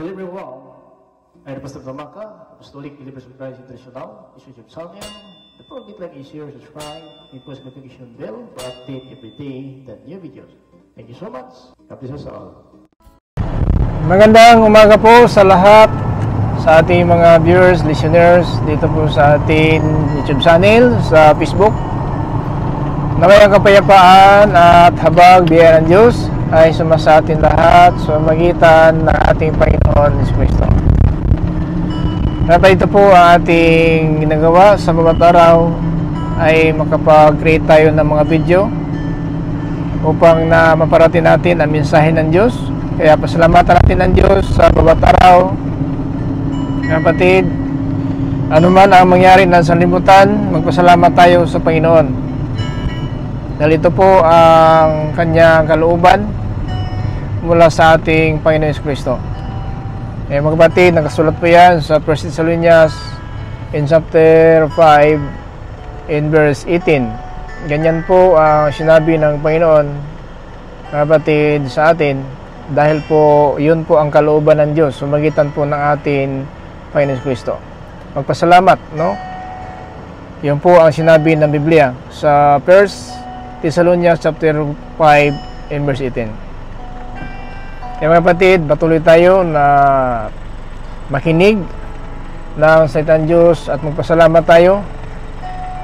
Hello everyone, I'm the Pastor Tamaka, Apostolic Believers of Christ International, YouTube channel. The program like is share, subscribe, and post notification bell for update every day the new videos. Thank you so much. God bless us all. Magandang umaga po sa lahat, sa ating mga viewers, listeners dito po sa ating YouTube channel, sa Facebook. Naway ang kapayapaan at habag biyaya ng Diyos ay sumasa atin lahat sa magitan ng ating Panginoon Hesus Kristo. Kaya ito po ang ating ginagawa sa bawat araw ay makapag-create tayo ng mga video upang na maparating natin ang mensahe ng Diyos. Kaya pasalamatan natin ang Diyos sa bawat araw. Kapatid, anuman ang mangyari ng sanlibutan, magpasalamat tayo sa Panginoon. Dahil ito po ang kanyang kalooban mula sa ating Panginoon Hesus Kristo. Mga kapatid, nakasulat po yan sa 1 Thessalonians in chapter 5 in verse 18. Ganyan po ang sinabi ng Panginoon, mga kapatid, sa atin, dahil po yun po ang kalooban ng Diyos sumagitan po ng ating Panginoon Hesus Kristo. Magpasalamat, no? Yun po ang sinabi ng Biblia sa 1 Thessalonians chapter 5 in verse 18. Kaya mga kapatid, patuloy tayo na makinig ng salita ng Diyos at magpasalamat tayo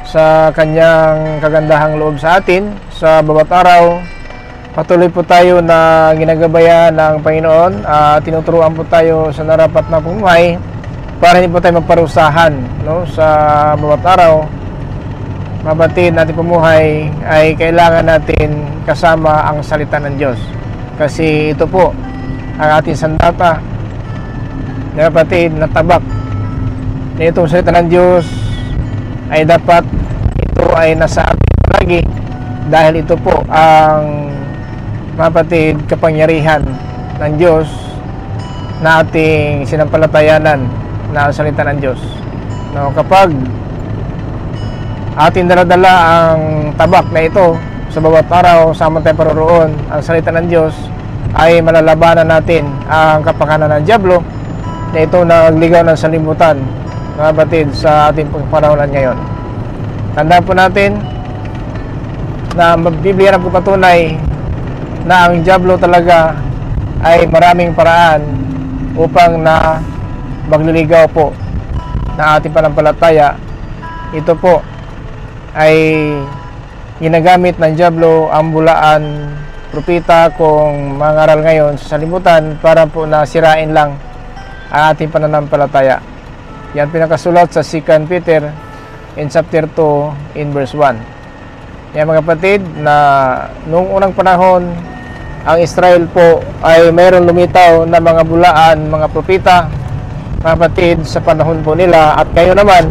sa kanyang kagandahang loob sa atin sa bawat araw. Patuloy po tayo na ginagabayan ng Panginoon at tinuturuan po tayo sa narapat na pamumuhay para hindi po tayo magparusahan, no, sa bawat araw. Mga kapatid, natin pamumuhay ay kailangan natin kasama ang salita ng Diyos. Kasi ito po ang ating sandata, mga kapatid, na tabak na itong salita ng Diyos ay dapat ito ay nasa atin palagi, dahil ito po ang, mga kapatid, kapangyarihan ng Diyos na ating sinampalatayanan na salita ng Diyos. No, kapag ating daladala ang tabak na ito sa bawat araw, sama tayo paroroon ang salita ng Diyos, ay malalabanan natin ang kapakanan ng Diablo na ito nagligaw ng sanlibutan, mga batid, sa ating pagpanahonan ngayon. Tandaan po natin na Biblia na po patunay na ang Diablo talaga ay maraming paraan upang na magliligaw po na ating panampalataya. Ito po ay ginagamit ng Diablo ang bulaan, propeta, kung mangaral ngayon sa sanlibutan para po na sirain lang ang ating pananampalataya. Yan pinakasulat sa 2 Peter in chapter 2 in verse 1. Yan mga kapatid, na noong unang panahon ang Israel po ay mayroon lumitaw na mga bulaan, mga propeta, mga kapatid, sa panahon po nila. At ngayon naman,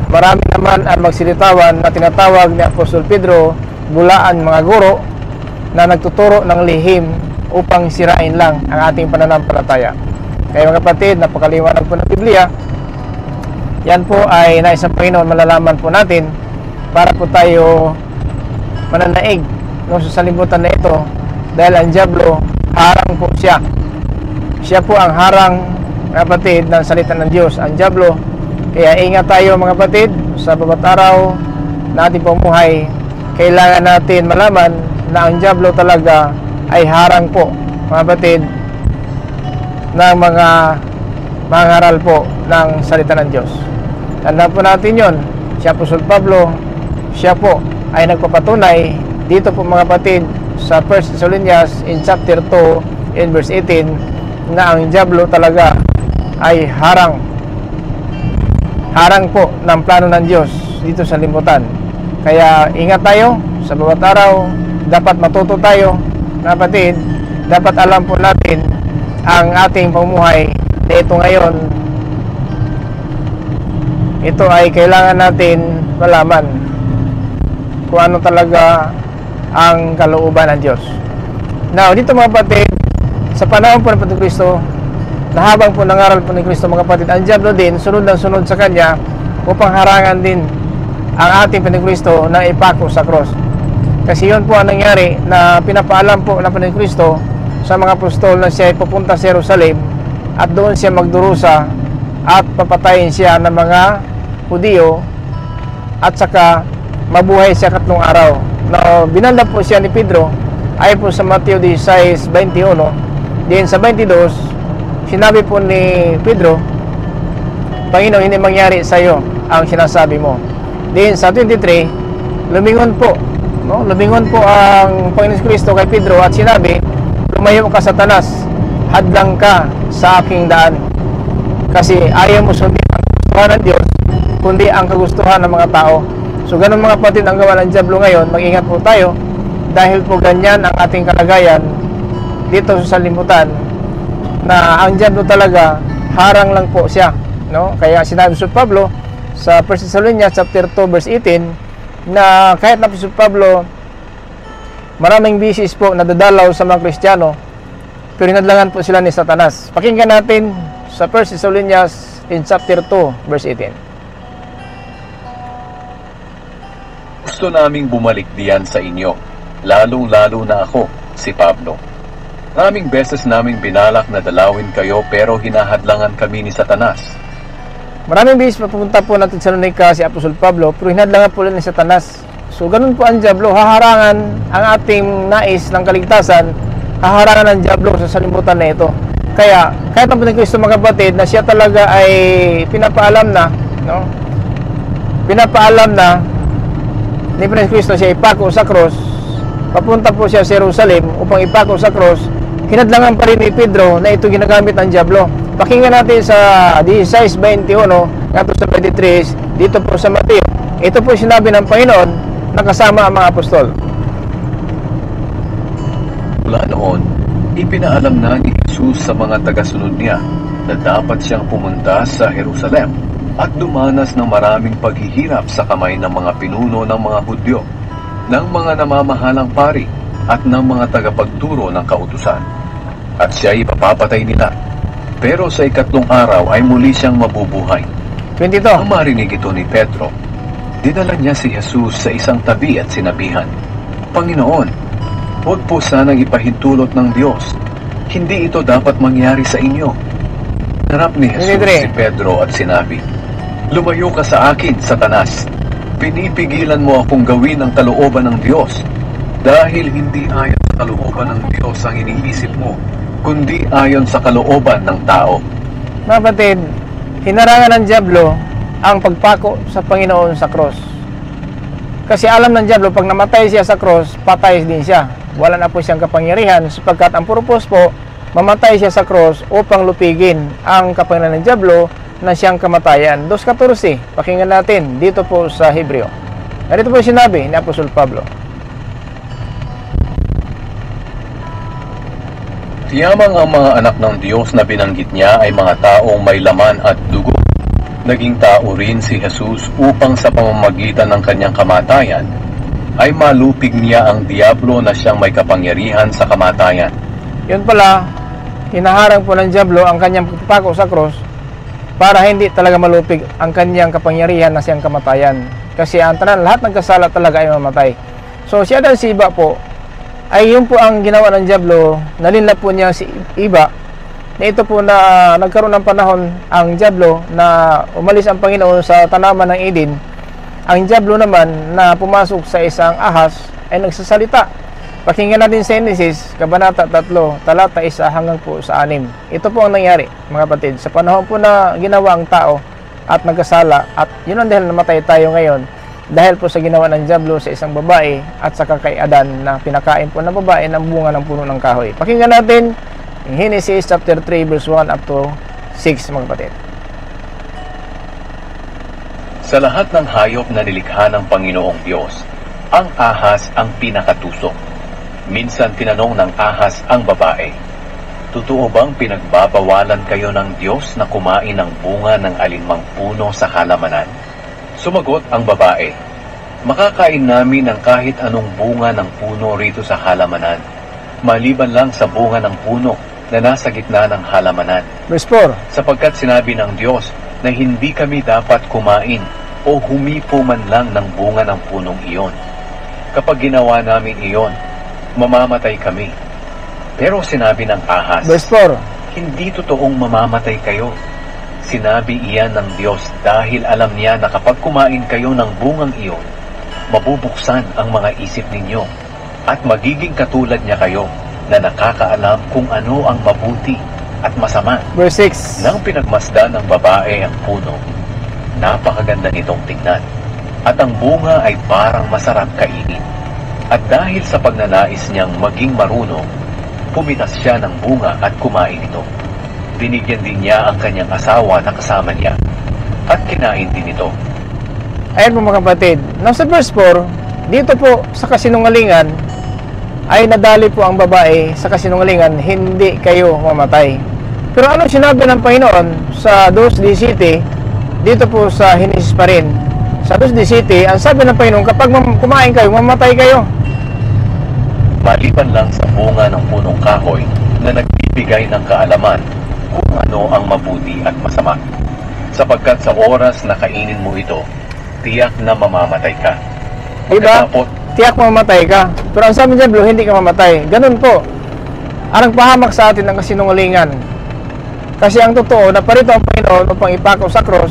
marami naman ang magsilitawan na tinatawag ni Apostol Pedro bulaan, mga guro na nagtuturo ng lihim upang sirain lang ang ating pananampalataya. Kaya mga kapatid, napakaliwanag po ng Biblia. Yan po ay nais ng Panginoon, malalaman po natin para po tayo mananaig, no, sa sanlibutan na ito, dahil ang Diablo, harang po siya. Siya po ang harang, mga kapatid, ng salita ng Diyos, ang Diablo. Kaya ingat tayo mga kapatid sa bawat araw na ating pamumuhay. Kailangan natin malaman na ang Diablo talaga ay harang po, mga kapatid, ng mga mangaral po ng salita ng Diyos. Tandaan po natin yon. Si Apostol Pablo, siya po ay nagpapatunay dito po mga kapatid sa 1 Thessalonians in chapter 2 in verse 18 na ang Diablo talaga ay harang po ng plano ng Diyos dito sa limutan. Kaya ingat tayo sa bawat araw. Dapat matuto tayo, mga kapatid. Dapat alam po natin ang ating pamumuhay na ito ngayon. Ito ay kailangan natin malaman kung ano talaga ang kalooban ng Diyos. Now, dito mga kapatid, sa panahon po ng Kristo, na habang po nangaral po ni Kristo, mga kapatid, ang Diablo din sunod ng sunod sa kanya upang harangan din ang ating Kristo na ipako sa cross. Kasi yun po ang nangyari, na pinapaalam po ng Kristo sa mga apostol na siya ay pupunta sa Jerusalem at doon siya magdurusa at papatayin siya ng mga Hudiyo at saka mabuhay siya katlong araw. Now, binalda po siya ni Pedro ay po sa Mateo 16:21. Din sa 22, sinabi po ni Pedro, Panginoon, hindi mangyari sa iyo ang sinasabi mo. Din sa 23, lumingon po ang Panginoon Kristo kay Pedro at sinabi, lumayo ka, Satanas, hadlang ka sa aking daan, kasi ayaw mo sundin ang kagustuhan ng Diyos, kundi ang kagustuhan ng mga tao. So ganun mga kapatid ang gawa ng dyablo ngayon. Mag-ingat po tayo dahil po ganyan ang ating kalagayan dito sa salimutan, na ang dyablo talaga harang lang po siya, no? Kaya sinabi si Pablo sa 1 Thessalonians chapter 2 verse 18 na kahit na si Pablo maraming bisis po nadadalaw sa mga Kristiyano, pero hinadlangan po sila ni Satanas. Pakinggan natin sa 1 Thessalonians in chapter 2 verse 18. Gusto naming bumalik diyan sa inyo, lalong-lalo na ako, si Pablo. Maraming beses naming binalak na dalawin kayo pero hinahadlangan kami ni Satanas. Maraming beses papunta po natin sa Thessalonica si Apostol Pablo, pero hinadlangan po ni Satanas. So ganun po ang dyablo, haharangan ang ating nais ng kaligtasan, haharangan ng dyablo sa salimutan na ito. Kaya kahit ang Kristo mga kapatid na siya talaga ay pinapaalam na, no? Pinapaalam na ni Kristo siya ipako sa cross, papunta po siya sa Jerusalem upang ipako sa cross, hinadlangan pa rin ni Pedro na ito ginagamit ng dyablo. Pakinggan natin sa 16:21 at sa 23 dito po sa Mateo. Ito po sinabi ng Panginoon na kasama ang mga apostol. Mula noon, ipinaalam na ni Jesus sa mga tagasunod niya na dapat siyang pumunta sa Jerusalem at dumanas ng maraming paghihirap sa kamay ng mga pinuno ng mga Hudyo, ng mga namamahalang pari at ng mga tagapagturo ng kautusan. At siya ay ipapapatay nila. Pero sa ikatlong araw ay muli siyang mabubuhay. 22. Nang marinig ito ni Pedro, dinala niya si Jesus sa isang tabi at sinabihan, Panginoon, huwag po sanang ipahintulot ng Diyos. Hindi ito dapat mangyari sa inyo. Harap ni Jesus si Pedro at sinabi, Lumayo ka sa akin, Satanas. Pinipigilan mo akong gawin ang kalooban ng Diyos, dahil hindi ayon sa kalooban ng Diyos ang iniisip mo, kundi ayon sa kalooban ng tao. Mga kapatid, hinarangan ng dyablo ang pagpako sa Panginoon sa cross. Kasi alam ng dyablo, pag namatay siya sa cross, patay din siya. Wala na po siyang kapangyarihan, sapagkat ang purpose po, mamatay siya sa cross upang lupigin ang kapangyarihan ng dyablo na siyang kamatayan. 2:14, pakinggan natin dito po sa Hebreo. Narito po sinabi ni Apostol Pablo, Tiyamang ang mga anak ng Diyos na binanggit niya ay mga taong may laman at dugo. Naging tao rin si Jesus upang sa pamamagitan ng kanyang kamatayan ay malupig niya ang diablo na siyang may kapangyarihan sa kamatayan. Yun pala, hinaharang po ng dyablo ang kanyang pagpako sa cross para hindi talaga malupig ang kanyang kapangyarihan na siyang kamatayan. Kasi ang tanan, lahat ng kasala talaga ay mamatay. So si Adan si Iba po, ay yun po ang ginawa ng dyablo, nalinlap po niya si Iba, na ito po na nagkaroon ng panahon ang dyablo na umalis ang Panginoon sa tanaman ng Eden. Ang dyablo naman na pumasok sa isang ahas ay nagsasalita. Pakinggan natin sa Genesis, Kabanata 3, talata 1 hanggang po sa 6. Ito po ang nangyari, mga kapatid. Sa panahon po na ginawa ang tao at nagkasala, at yun ang dahil namatay tayo ngayon, dahil po sa ginawa ng dyablo sa isang babae at saka kay Adan na pinakain po ng babae ng bunga ng puno ng kahoy. Pakinggan natin Genesis chapter 3 verse 1 up to 6, mga kapatid. Sa lahat ng hayop na nilikha ng Panginoong Diyos, ang ahas ang pinakatusok. Minsan tinanong ng ahas ang babae, Totoo bang pinagbabawalan kayo ng Diyos na kumain ng bunga ng alinmang puno sa halamanan? Sumagot ang babae, Makakain namin ng kahit anong bunga ng puno rito sa halamanan, maliban lang sa bunga ng puno na nasa gitna ng halamanan. Verse 4. Sapagkat sinabi ng Diyos na hindi kami dapat kumain o humipo man lang ng bunga ng punong iyon. Kapag ginawa namin iyon, mamamatay kami. Pero sinabi ng ahas, Verse 4. hindi totoong mamamatay kayo. Sinabi iyan ng Diyos dahil alam niya na kapag kumain kayo ng bungang iyon, mabubuksan ang mga isip ninyo at magiging katulad niya kayo na nakakaalam kung ano ang mabuti at masama. Verse 6. Nang pinagmasdan ng babae ang puno, napakaganda nitong tingnan, at ang bunga ay parang masarap kainin. At dahil sa pagnanais niyang maging marunong, pumitas siya ng bunga at kumain ito. Binigyan din niya ang kanyang asawa na kasama niya, at kinain din ito. Ayan po mga kapatid. Nasa verse 4, dito po sa kasinungalingan, ay nadali po ang babae sa kasinungalingan, hindi kayo mamatay. Pero ano sinabi ng Panginoon sa 2:17, dito po sa Henesis pa rin. Sa 2:17, ang sabi ng Panginoon, kapag kumain kayo, mamatay kayo. Maliban lang sa bunga ng punong kahoy na nagbibigay ng kaalaman kung ano ang mabuti at masama. Sapagkat sa oras na kainin mo ito, tiyak na mamamatay ka. Diba? Pagkatapos, Tiyak mamamatay ka. Pero ang sabi ng Diablo, hindi ka mamatay. Ganun po. Anong pahamak sa atin ng kasinungalingan? Kasi ang totoo, naparito ang Panginoon upang ipakaw sa cross,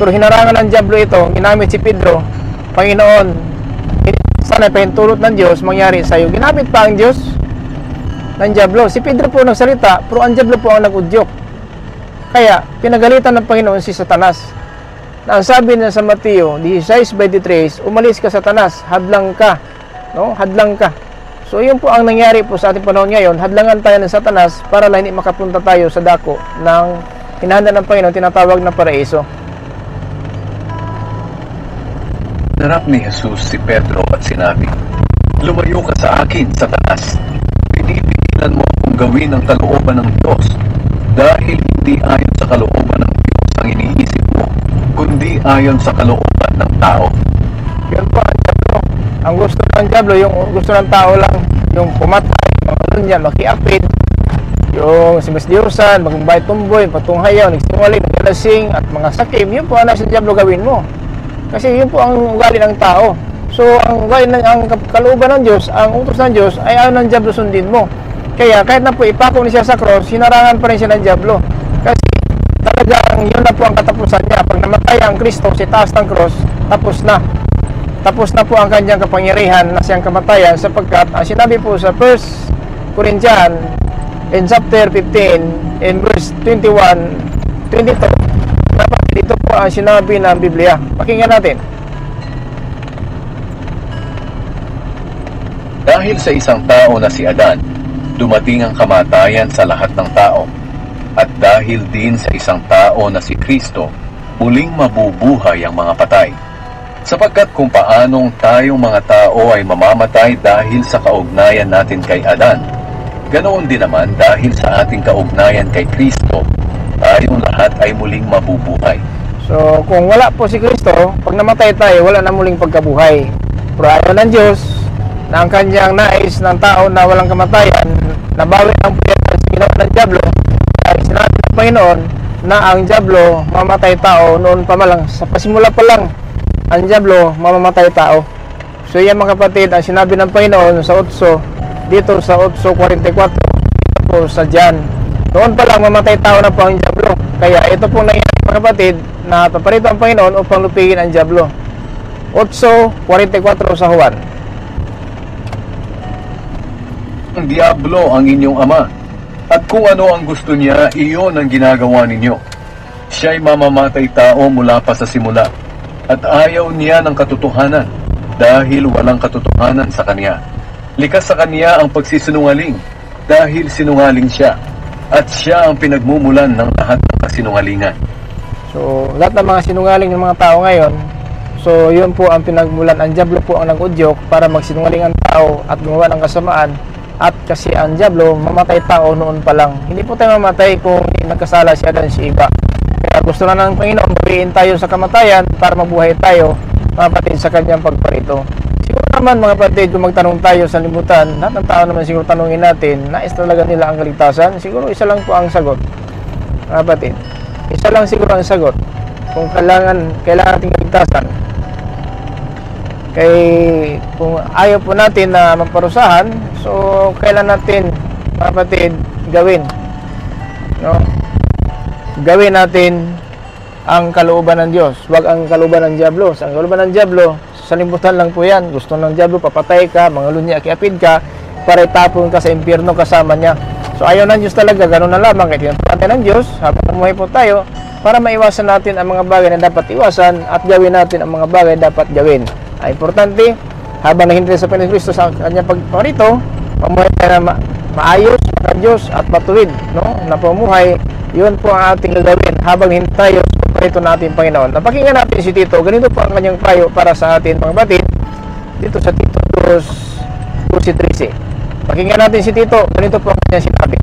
pero hinarangan ng Diablo ito, ginamit si Pedro. Panginoon, sana pahintulot ng Diyos mangyari sa iyo. Ginamit pa ang Diyos ng Diablo. Si Pedro po nagsalita, pero ang Diablo po ang nag-udyok. Kaya, pinagalitan ng Panginoon si Satanas. Na ang sabi niya sa Mateo 16:23, umalis ka Satanas, hadlang ka. No? Hadlang ka. So, yun po ang nangyari po sa ating panahon ngayon. Hadlangan tayo ng Satanas para lang hindi makapunta tayo sa dako ng hinahanda ng Panginoon, tinatawag na paraiso. narap ni Jesus si Pedro at sinabi, "Lumayo ka sa akin, Satanas. Pinipigilan mo akong gawin ang kalooban ng Diyos dahil hindi ayon sa kalooban ng Diyos ang iniisip mo, kundi ayon sa kalooban ng tao." Yun po ang Diablo. Ang gusto ng Diablo, yung gusto ng tao lang, yung pumatay, mga lunyan, makiapid, yung simasdiyosan, magbayad tumboy, patunghayaw, nagsinungaling, nagkalasing, at mga sakim. Yun po ang nasa Diablo gawin mo. Kasi yun po ang ugali ng tao. So, ang ugali ng ang kalooban ng Diyos, ang utos ng Diyos, ay ayaw ng Diablo sundin mo. Kaya, kahit na po ipako niya sa cross, hinarangan pa rin siya ng Diablo. Kasi, talagang yun na po ang katapusan niya. Pag namatay ang Kristo, si taas ng cross, tapos na. Tapos na po ang kanyang kapangyarihan na siyang kamatayan, sapagkat ang sinabi po sa 1 Corinthians in chapter 15 in verse 21, 22, dapat dito po ang sinabi ng Biblia. Pakinggan natin. Dahil sa isang tao na si Adan, dumating ang kamatayan sa lahat ng tao. At dahil din sa isang tao na si Kristo, muling mabubuhay ang mga patay. Sapagkat kung paanong tayong mga tao ay mamamatay dahil sa kaugnayan natin kay Adan, ganoon din naman dahil sa ating kaugnayan kay Kristo, tayong lahat ay muling mabubuhay. So, kung wala po si Kristo, pag namatay tayo, wala na muling pagkabuhay. Pero ayaw ng Diyos na ang kanyang nais ng tao na walang kamatayan, nabawi ang puyatan sa ginawa ng Diablo. Kaya sinabi ng Panginoon na ang Diablo mamatay tao noon pa malang. Sa pasimula pa lang, ang Diablo mamamatay tao. So yan mga kapatid, ang sinabi ng Panginoon sa 8, dito sa 8:44, dito po sa John. Noon pa lang mamatay tao na po ang Diablo. Kaya ito po nangyari mga kapatid, na paparito ang Panginoon upang lupigin ang Diablo. 8:44 sa Juan. Ang Diablo ang inyong ama, at kung ano ang gusto niya, iyon ang ginagawa ninyo. Siya'y mamamatay tao mula pa sa simula, at ayaw niya ng katotohanan, dahil walang katotohanan sa kanya. Likas sa kanya ang pagsisinungaling, dahil sinungaling siya, at siya ang pinagmumulan ng lahat ng kasinungalingan. So, lahat ng mga sinungaling ng mga tao ngayon, so yun po ang pinagmulan. Ang Diablo po ang nag-udyok para magsinungaling ang tao at gumawa ng kasamaan. At kasi ang Diablo, mamatay tao noon pa lang. Hindi po tayo mamatay kung nagkasala si Adan si Eva. Kaya gusto na ng Panginoon, bawiin tayo sa kamatayan para mabuhay tayo, mga kapatid, sa kanyang pagparito. Siguro naman mga kapatid, kung magtanong tayo sa libutan, lahat ng tao naman siguro tanungin natin, nais talaga nila ang kaligtasan? Siguro isa lang po ang sagot, mga kapatid. Isa lang siguro ang sagot. Kung kailangan nating kaligtasan. Kaya kung ayaw po natin na magparusahan, so kailan natin, mga kapatid, gawin? no? Gawin natin ang kalooban ng Diyos, wag ang kalooban ng diablo. Sa kalooban ng diablo, sa limutan lang po yan. Gusto ng diablo, papatay ka, mga lunya, kiapid ka, para itapon ka sa impyerno kasama niya. So ayaw ng Diyos talaga, ganun na lamang. Kaya tinatapos ng Diyos, habang namuhay po tayo, para maiwasan natin ang mga bagay na dapat iwasan at gawin natin ang mga bagay na dapat gawin. Ay importante, habang naghintay sa Panginoon Kristo sa kanyang pagparito, pamuhay tayo na maayos, maka-Diyos at matuwid, no? Na pamuhay, yun po ang ating gagawin habang hintay sa pagparito ng ating Panginoon. Napakinggan natin si Tito, ganito po ang kanyang payo para sa atin mga batid, dito sa Tito 2:13. Pakinggan natin si Tito, ganito po ang kanyang sinabi.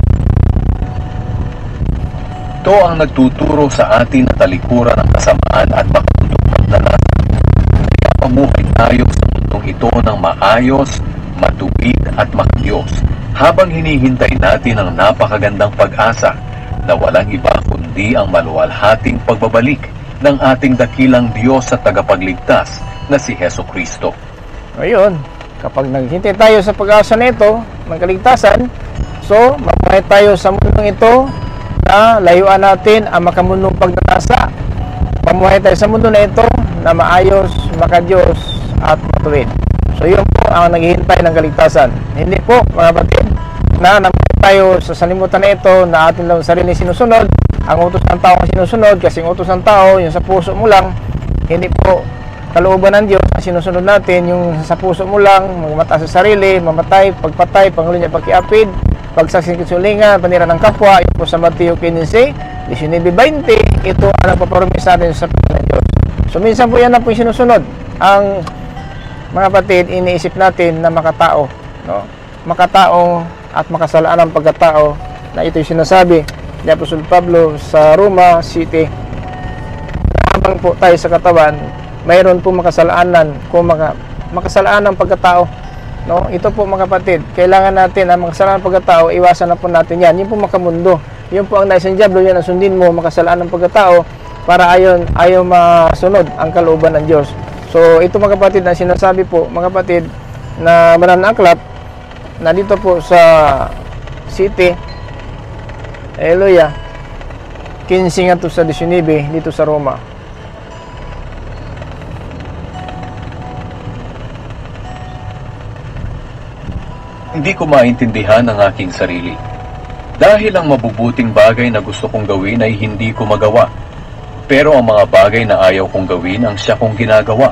Ito ang nagtuturo sa atin na talikuran ng kasamaan at makatutupad na natin. Kaya pamuhay tayo sa mundong ito ng maayos, matuwid at makadiyos, habang hinihintay natin ang napakagandang pag-asa na walang iba kundi ang maluwalhating pagbabalik ng ating dakilang Diyos at tagapagligtas na si Heso Kristo. Ayun, kapag naghintay tayo sa pag-asa nito ng kaligtasan, so mamuhay tayo sa mundong ito na layuan natin ang makamundong pagdadasa. Mamuhay tayo sa mundo na ito na maayos, makadiyos at matuwid. So yun po ang naghihintay ng kaligtasan. Hindi po mga batid na namuhay tayo sa salimutan na ito na atin lang sarili sinusunod, ang utos ng tao ang sinusunod, kasi ang utos ng tao yung sa puso mo lang. Hindi po kalooban ng Diyos ang sinusunod natin, yung sa puso mo lang, magmata sa sarili, mamatay, pagpatay, panglunya, pagkiapid, pagsaksing kisulingan, panira ng kapwa. Ito po sa Mateo 15, 19:20, ito ang nagpaparomis sa atin sa Panginoon ng Diyos. So minsan po yan na po yung sinusunod. Ang mga kapatid, iniisip natin na makatao, no? Makatao at makasalaan ang pagkatao, na ito yung sinasabi ni Apostol Pablo sa Roma City. Habang po tayo sa katawan, mayroon po makasalaanan kung makasalaan ang pagkatao, no? Ito po mga kapatid, kailangan natin ang makasalaan ng pagkatao, iwasan na po natin yan. Yun po makamundo, yun po ang nais ng diablo, yan ang sundin mo, makasalaan ng pagkatao para ayaw masunod ang kalooban ng Diyos. So ito mga kapatid na sinasabi po mga kapatid na mananaklat na dito po sa City, hallelujah, 15 nga to sa 19 dito sa Roma. Hindi ko maintindihan ang aking sarili. Dahil ang mabubuting bagay na gusto kong gawin ay hindi ko magawa. Pero ang mga bagay na ayaw kong gawin ang siya kong ginagawa.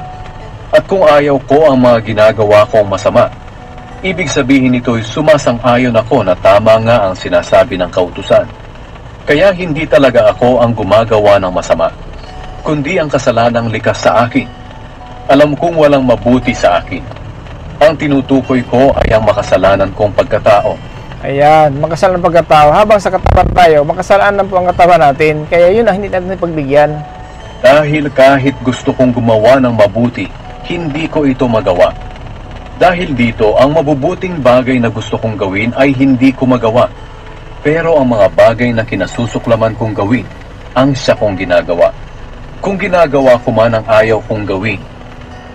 At kung ayaw ko ang mga ginagawa kong masama, ibig sabihin nito'y sumasang-ayon ako na tama nga ang sinasabi ng kautusan. Kaya hindi talaga ako ang gumagawa ng masama, kundi ang kasalanang likas sa akin. Alam kong walang mabuti sa akin. Ang tinutukoy ko ay ang makasalanan kong pagkatao. Ayan, makasalanan ng pagkatao. Habang sa katawan tayo, makasalanan po ang katawan natin. Kaya yun ang hindi natin pagbigyan. Dahil kahit gusto kong gumawa ng mabuti, hindi ko ito magawa. Dahil dito, ang mabubuting bagay na gusto kong gawin ay hindi ko magawa. Pero ang mga bagay na kinasusuklaman kong gawin, ang siya kong ginagawa. Kung ginagawa ko man ang ayaw kong gawin,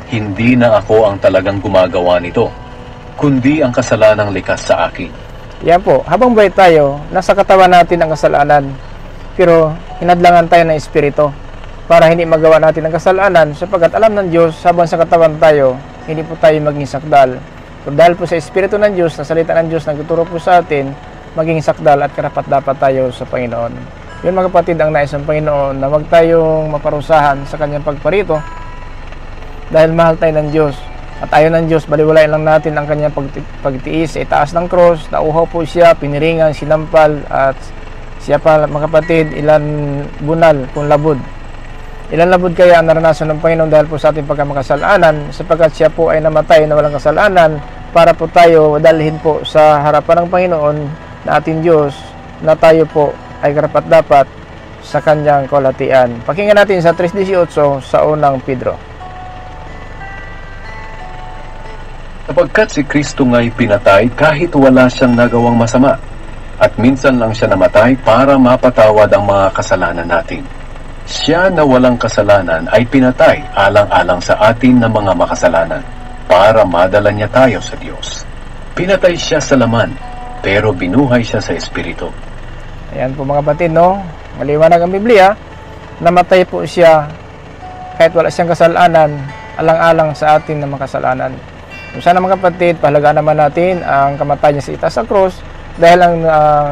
hindi na ako ang talagang gumagawa nito, kundi ang kasalanang likas sa akin. Yan po, habang buhay tayo, nasa katawan natin ang kasalanan. Pero hinadlangan tayo ng Espiritu para hindi magawa natin ang kasalanan, sapagkat alam ng Diyos, habang sa katawan tayo, hindi po tayo maging sakdal. Pero dahil po sa Espiritu ng Diyos, na salita ng Diyos, nagtuturo po sa atin, maging sakdal at karapat-dapat tayo sa Panginoon. Yun mga kapatid, ang nais ng Panginoon, na wag tayong maparusahan sa kanyang pagparito, dahil mahal tayo ng Diyos. At ayaw ng Diyos, baliwalain lang natin ang kanyang pagtiis sa itaas ng cross. Nauhaw po siya, piniringan, sinampal, at siya pa mga kapatid, ilan bunal kung labod. Ilan labod kaya ang naranasan ng Panginoon dahil po sa ating pagkamakasalanan, sapagkat siya po ay namatay na walang kasalanan para po tayo dalhin po sa harapan ng Panginoon na ating Diyos, na tayo po ay karapat-dapat sa kanyang kaulatian. Pakinggan natin sa 3:18 sa unang Pedro. Sapagkat si Kristo nga'y pinatay kahit wala siyang nagawang masama, at minsan lang siya namatay para mapatawad ang mga kasalanan natin. Siya na walang kasalanan ay pinatay alang-alang sa atin na mga makasalanan, para madala niya tayo sa Diyos. Pinatay siya sa laman, pero binuhay siya sa Espiritu. Ayan po mga kapatid, no? Maliwanag ang Biblia, namatay po siya kahit wala siyang kasalanan, alang-alang sa atin na makasalanan. So sana mga kapatid, pahalagaan naman natin ang kamatay niya sa itaas sa krus, dahil ang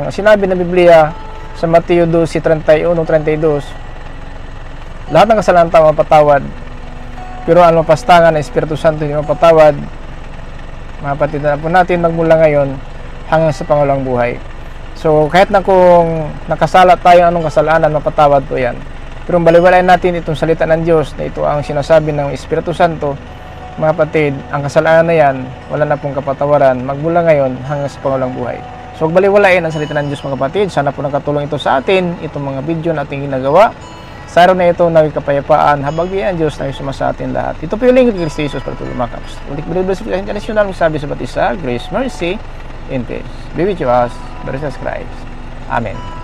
sinabi ng Biblia sa Mateo 12:31-32, lahat ng kasalanan tao mapatawad, pero ang mapastangan ng Espiritu Santo hindi mapatawad. Mga kapatid, na po natin magmula ngayon hanggang sa pangulang buhay. So kahit na kung nakasala tayo anong kasalanan, mapatawad po yan. Pero baliwalain natin itong salita ng Diyos na ito ang sinasabi ng Espiritu Santo. Mga kapatid, ang kasalanan na yan, wala na pong kapatawaran magmula ngayon hanggang sa pangulang buhay. So baliwalain ang salita ng Diyos mga kapatid. Sana po nakatulong ito sa atin, itong mga video na ating ginagawa. Sa araw na ito, naway kapayapaan, habag biyan ang Diyos na isuma sa atin lahat. Ito po yung lingkod kay Kristo Jesus para tulong mga kaps. Ulit Biblia International, magsabi sa batisa, grace, mercy, and peace. Be with you us, Jesus Christ. Amen.